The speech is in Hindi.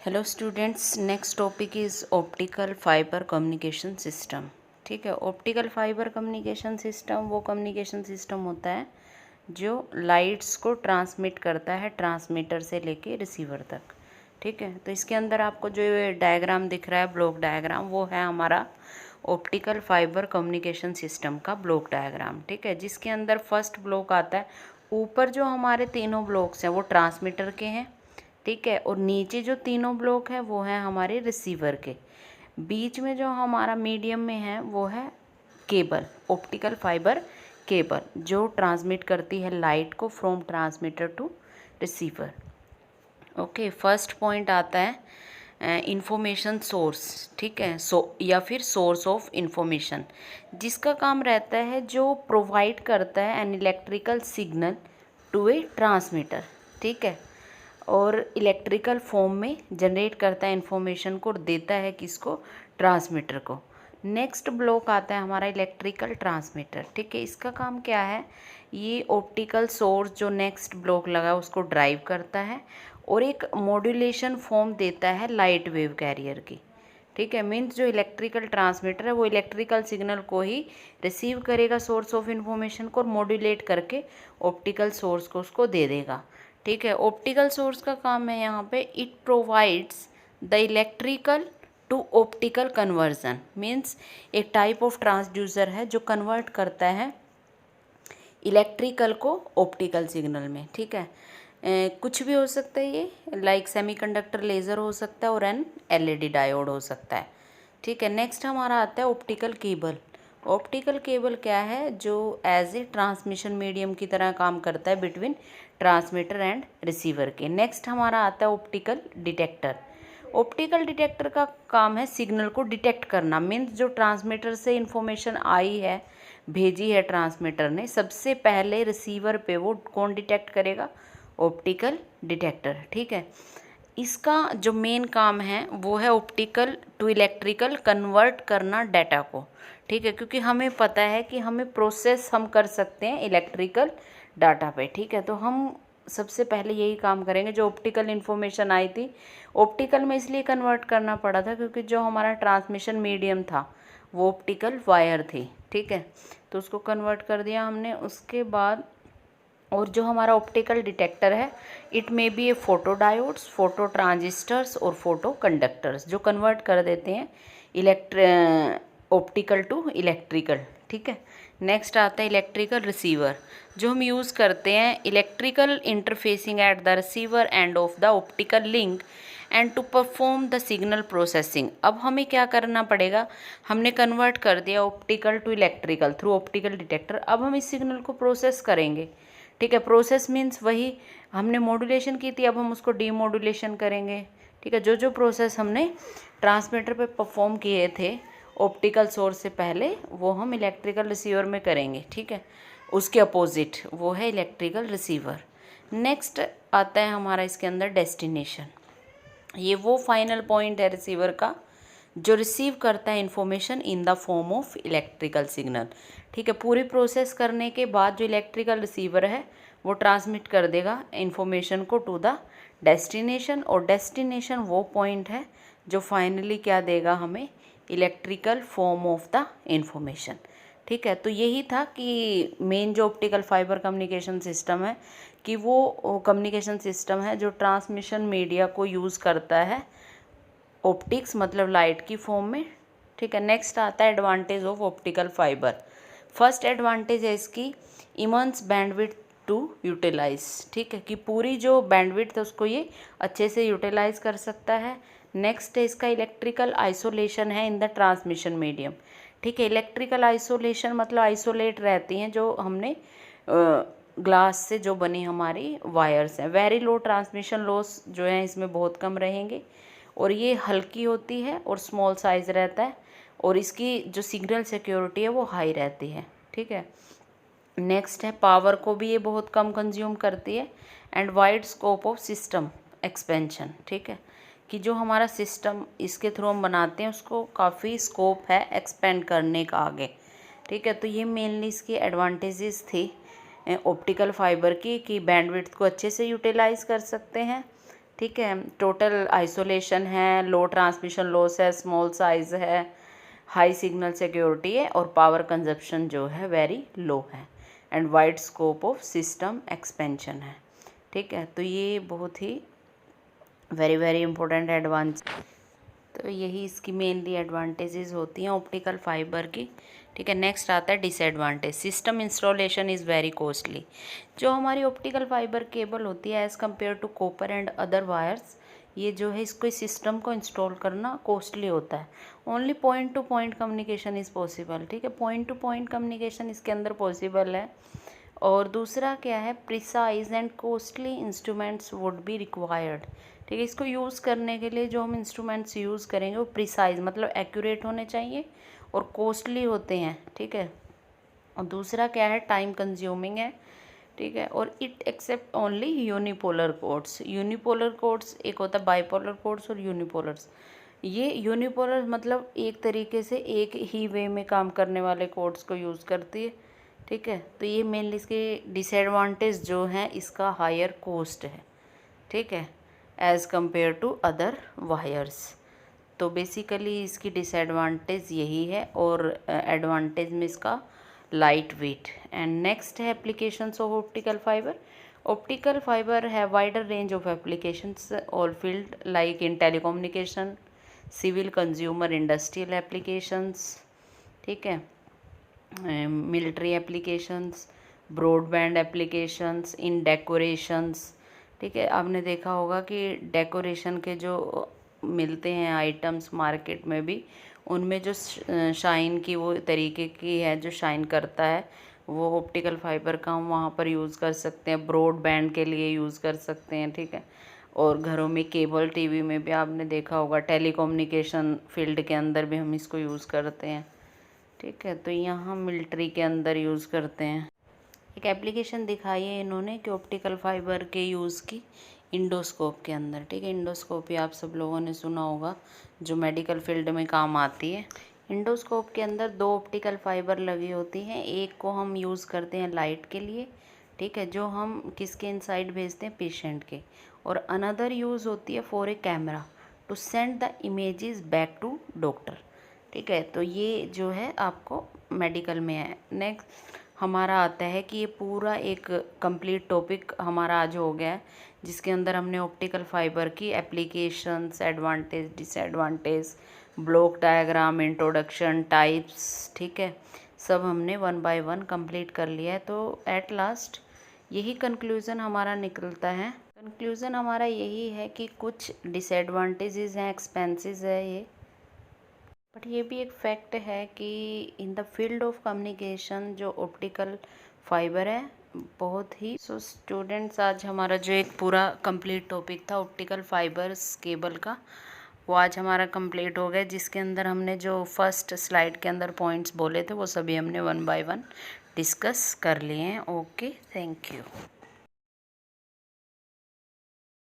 Hello students, next topic is optical fibre communication system. ठीक है, ऑप्टिकल फाइबर कम्युनिकेशन सिस्टम वो कम्युनिकेशन सिस्टम होता है जो लाइट्स को ट्रांसमिट करता है ट्रांसमीटर से लेके रिसीवर तक। ठीक है, तो इसके अंदर आपको जो डायग्राम दिख रहा है, ब्लॉक डायग्राम, वो है हमारा ऑप्टिकल फाइबर कम्युनिकेशन सिस्टम का ब्लॉक डायग्राम। ठीक है, जिसके अंदर फर्स्ट ब्लॉक आता है, ऊपर जो हमारे तीनों ब्लॉक्स हैं वो ट्रांसमीटर के हैं। ठीक है, और नीचे जो तीनों ब्लॉक है वो है हमारे रिसीवर के। बीच में जो हमारा मीडियम में है वो है केबल, ऑप्टिकल फाइबर केबल, जो ट्रांसमिट करती है लाइट को from transmitter to receiver. Okay, first point आता है इंफॉर्मेशन सोर्स। ठीक है, या फिर सोर्स ऑफ इंफॉर्मेशन, जिसका काम रहता है जो प्रोवाइड करता है an electrical signal to a transmitter. ठीक है, और इलेक्ट्रिकल फॉर्म में जनरेट करता है इंफॉर्मेशन को, देता है किसको, ट्रांसमीटर को। नेक्स्ट ब्लॉक आता है हमारा इलेक्ट्रिकल ट्रांसमीटर। ठीक है, इसका काम क्या है, ये ऑप्टिकल सोर्स जो नेक्स्ट ब्लॉक लगा उसको ड्राइव करता है और एक मॉड्यूलेशन फॉर्म देता है लाइट वेव कैरियर की। ठीक है, मीन्स जो इलेक्ट्रिकल ट्रांसमीटर है वो इलेक्ट्रिकल सिग्नल को ही रिसीव करेगा सोर्स ऑफ इंफॉर्मेशन को, और मॉड्यूलेट करके ऑप्टिकल सोर्स को उसको दे देगा। ठीक है, ऑप्टिकल सोर्स का काम है यहाँ पे, it provides the electrical to optical conversion, means एक टाइप ऑफ ट्रांसड्यूसर है जो कन्वर्ट करता है इलेक्ट्रिकल को ऑप्टिकल सिग्नल में। ठीक है, कुछ भी हो सकता है ये, लाइक सेमीकंडक्टर लेज़र हो सकता है और एन एलईडी डायोड हो सकता है। ठीक है, नेक्स्ट हमारा आता है ऑप्टिकल केबल। ऑप्टिकल केबल क्या है, जो एज ए ट्रांसमिशन मीडियम की तरह काम करता है बिटवीन ट्रांसमीटर एंड रिसीवर के। नेक्स्ट हमारा आता है ऑप्टिकल डिटेक्टर। ऑप्टिकल डिटेक्टर का काम है सिग्नल को डिटेक्ट करना, मीन्स जो ट्रांसमीटर से इंफॉर्मेशन आई है, भेजी है ट्रांसमीटर ने, सबसे पहले रिसीवर पे वो कौन डिटेक्ट करेगा, ऑप्टिकल डिटेक्टर। ठीक है, इसका जो मेन काम है वो है ऑप्टिकल टू इलेक्ट्रिकल कन्वर्ट करना डाटा को। ठीक है, क्योंकि हमें पता है कि हमें प्रोसेस हम कर सकते हैं इलेक्ट्रिकल डाटा पे। ठीक है, तो हम सबसे पहले यही काम करेंगे। जो ऑप्टिकल इन्फॉर्मेशन आई थी, ऑप्टिकल में इसलिए कन्वर्ट करना पड़ा था क्योंकि जो हमारा ट्रांसमिशन मीडियम था वो ऑप्टिकल वायर थी। ठीक है, तो उसको कन्वर्ट कर दिया हमने। उसके बाद और जो हमारा ऑप्टिकल डिटेक्टर है, it may be A photo diodes, photo transistors और फोटो कंडक्टर्स, जो कन्वर्ट कर देते हैं ऑप्टिकल टू इलेक्ट्रिकल। ठीक है, नेक्स्ट आता है इलेक्ट्रिकल रिसीवर, जो हम यूज़ करते हैं electrical interfacing at the receiver end of the optical link and to perform the signal processing. अब हमें क्या करना पड़ेगा, हमने कन्वर्ट कर दिया optical to electrical through optical detector. अब हम इस सिग्नल को प्रोसेस करेंगे। ठीक है, प्रोसेस मीन्स वही हमने मॉड्यूलेशन की थी, अब हम उसको डीमॉड्यूलेशन करेंगे। ठीक है, जो जो प्रोसेस हमने ट्रांसमीटर पे परफॉर्म किए थे ऑप्टिकल सोर्स से पहले, वो हम इलेक्ट्रिकल रिसीवर में करेंगे। ठीक है, उसके अपोजिट वो है इलेक्ट्रिकल रिसीवर। नेक्स्ट आता है हमारा इसके अंदर डेस्टिनेशन। ये वो फाइनल पॉइंट है रिसीवर का जो रिसीव करता है information in the form of electrical signal. ठीक है, पूरी प्रोसेस करने के बाद जो इलेक्ट्रिकल रिसीवर है वो ट्रांसमिट कर देगा इंफॉर्मेशन को टू द डेस्टिनेशन, और डेस्टिनेशन वो पॉइंट है जो फाइनली क्या देगा हमें, electrical form of the information. ठीक है, तो यही था कि मेन जो ऑप्टिकल फाइबर कम्युनिकेशन सिस्टम है कि वो कम्युनिकेशन सिस्टम है जो ट्रांसमिशन मीडिया को यूज़ करता है ऑप्टिक्स, मतलब लाइट की फॉर्म में। ठीक है, नेक्स्ट आता है advantage of optical fibre. First advantage है इसकी इमंस बैंडविड्थ टू यूटिलाइज। ठीक है, कि पूरी जो बैंडविड्थ है उसको ये अच्छे से यूटिलाइज कर सकता है। नेक्स्ट है इसका इलेक्ट्रिकल आइसोलेशन है इन द ट्रांसमिशन मीडियम। ठीक है, इलेक्ट्रिकल आइसोलेशन मतलब आइसोलेट रहती हैं जो हमने ग्लास से जो बनी हमारी वायर्स हैं। वेरी लो ट्रांसमिशन लॉस जो है इसमें बहुत कम रहेंगे, और ये हल्की होती है और स्मॉल साइज़ रहता है, और इसकी जो सिग्नल सिक्योरिटी है वो हाई रहती है। ठीक है, नेक्स्ट है पावर को भी ये बहुत कम कंज्यूम करती है, and wide scope of system expansion. ठीक है, कि जो हमारा सिस्टम इसके थ्रू हम बनाते हैं उसको काफ़ी स्कोप है एक्सपेंड करने का आगे। ठीक है, तो ये मेनली इसकी एडवांटेजेस थी ऑप्टिकल फाइबर की, कि बैंडविड्थ को अच्छे से यूटिलाइज कर सकते हैं। ठीक है। टोटल आइसोलेशन है, लो ट्रांसमिशन लॉस है, स्मॉल साइज है, हाई सिग्नल सिक्योरिटी है और पावर कंजप्शन जो है वेरी लो है and wide scope of system expansion है। ठीक है, तो ये बहुत ही वेरी इंपॉर्टेंट एडवांस, तो यही इसकी मेनली एडवांटेजेस होती हैं ऑप्टिकल फाइबर की। ठीक है, नेक्स्ट आता है disadvantage. System installation is very costly. जो हमारी ऑप्टिकल फाइबर केबल होती है as compare to copper and other wires, ये जो है इसको, इस सिस्टम को इंस्टॉल करना कॉस्टली होता है। Only point two point communication is possible. ठीक है, पॉइंट टू पॉइंट कम्युनिकेशन इसके अंदर पॉसिबल है। और दूसरा क्या है, precise and costly instruments would be required. ठीक है, इसको यूज़ करने के लिए जो हम इंस्ट्रूमेंट्स यूज़ करेंगे वो प्रिसाइज मतलब एक्यूरेट होने चाहिए और कॉस्टली होते हैं। ठीक है, और दूसरा क्या है, टाइम कंज्यूमिंग है। ठीक है, और it accept only unipolar codes. Unipolar codes, एक होता है बाइपोलर कोड्स और यूनिपोलर्स। ये यूनिपोलर मतलब एक तरीके से एक ही वे में काम करने वाले कोड्स को यूज़ करती है। ठीक है, तो ये मेनली इसके डिसएडवांटेज जो हैं, इसका हायर कॉस्ट है। ठीक है, as compare to other wires. तो बेसिकली इसकी डिसएडवांटेज यही है और एडवांटेज में इसका लाइट वेट। एंड नेक्स्ट है applications of optical fibre. Optical fibre है वाइडर रेंज ऑफ एप्लीकेशंस और field like in telecommunication, civil, consumer, industrial applications. ठीक है, military applications, broadband applications, in decorations. ठीक है, आपने देखा होगा कि डेकोरेशन के जो मिलते हैं आइटम्स मार्केट में भी, उनमें जो शाइन की वो तरीके की है जो शाइन करता है, वो ऑप्टिकल फाइबर का हम वहाँ पर यूज़ कर सकते हैं, ब्रॉडबैंड के लिए यूज़ कर सकते हैं। ठीक है, और घरों में केबल टीवी में भी आपने देखा होगा, टेलीकम्युनिकेशन फील्ड के अंदर भी हम इसको यूज़ करते हैं। ठीक है, तो यहाँ मिलिट्री के अंदर यूज़ करते हैं। एक एप्लीकेशन दिखाई है इन्होंने कि ऑप्टिकल फाइबर के यूज़ की इंडोस्कोप के अंदर। ठीक है, इंडोस्कोप ही आप सब लोगों ने सुना होगा, जो मेडिकल फील्ड में काम आती है। इंडोस्कोप के अंदर 2 ऑप्टिकल फाइबर लगी होती हैं। एक को हम यूज़ करते हैं लाइट के लिए, ठीक है, जो हम किसके इनसाइड भेजते हैं, पेशेंट के। और अनदर यूज़ होती है for a camera to send the images back to doctor. ठीक है, तो ये जो है आपको मेडिकल में है। नेक्स्ट हमारा आता है कि ये पूरा एक कंप्लीट टॉपिक हमारा आज हो गया है, जिसके अंदर हमने ऑप्टिकल फाइबर की applications, advantage, disadvantage, block diagram, introduction, types, ठीक है, सब हमने 1 बाय 1 कंप्लीट कर लिया है। तो एट लास्ट यही कंक्लूज़न हमारा निकलता है। कंक्लूज़न हमारा यही है कि कुछ डिसएडवांटेजेस हैं, एक्सपेंसेस है ये, बट ये भी एक फैक्ट है कि in the field of communication जो ऑप्टिकल फाइबर है बहुत ही। सो स्टूडेंट्स, आज हमारा जो एक पूरा कंप्लीट टॉपिक था ऑप्टिकल फाइबर्स केबल का, वो आज हमारा कंप्लीट हो गया, जिसके अंदर हमने जो फर्स्ट स्लाइड के अंदर पॉइंट्स बोले थे वो सभी हमने 1 बाय 1 डिस्कस कर लिए हैं। Okay, thank you.